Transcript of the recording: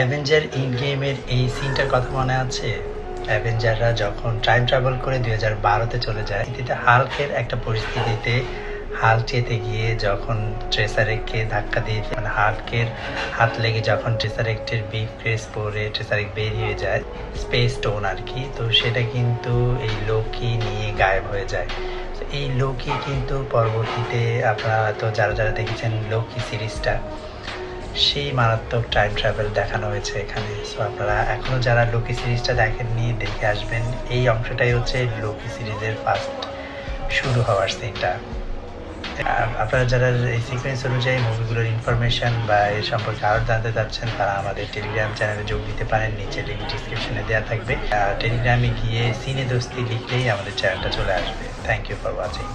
Avenger in গেমের এই সিনটার কথা মনে আছে? অ্যাভেঞ্জাররা যখন টাইম ট্রাভেল করে 2012-তে চলে যায়, এতে হাল্কের একটা পরিস্থিতিতে হাল্ক যেতে গিয়ে যখন ট্রেসার এক্টকে ধাক্কা দিয়ে মানে হাল্কের হাত লেগে যখন ট্রেসার এক্টের বিগ ক্রেস পরে ট্রেসার এক্ট বেরিয়ে যায়, স্পেস স্টোন আর কি, তো সেটা কিন্তু এই লোকি নিয়ে গায়েব হয়ে যায়। এই লোকি কিন্তু পরবর্তীতে আপনারা তো যারা দেখেছেন লোকি সিরিজটা, সেই মারাত্মক টাইম ট্রাভেল দেখানো হয়েছে এখানে। সো আপনারা এখনও যারা লোকি সিরিজটা দেখেননি দেখে আসবেন। এই অংশটাই হচ্ছে লোকি সিরিজের ফার্স্ট শুরু হওয়ার সিনটা। আপনারা যারা এই সিকোয়েন্স অনুযায়ী মুভিগুলোর ইনফরমেশন বা এর সম্পর্কে আরও জানতে চাচ্ছেন, তারা আমাদের টেলিগ্রাম চ্যানেলে যোগ দিতে পারেন, নিচে লিঙ্ক ডিসক্রিপশনে দেওয়া থাকবে। টেলিগ্রামে গিয়ে সিনে দোস্তি লিখলেই আমাদের চ্যানেলটা চলে আসবে। Thank you for watching.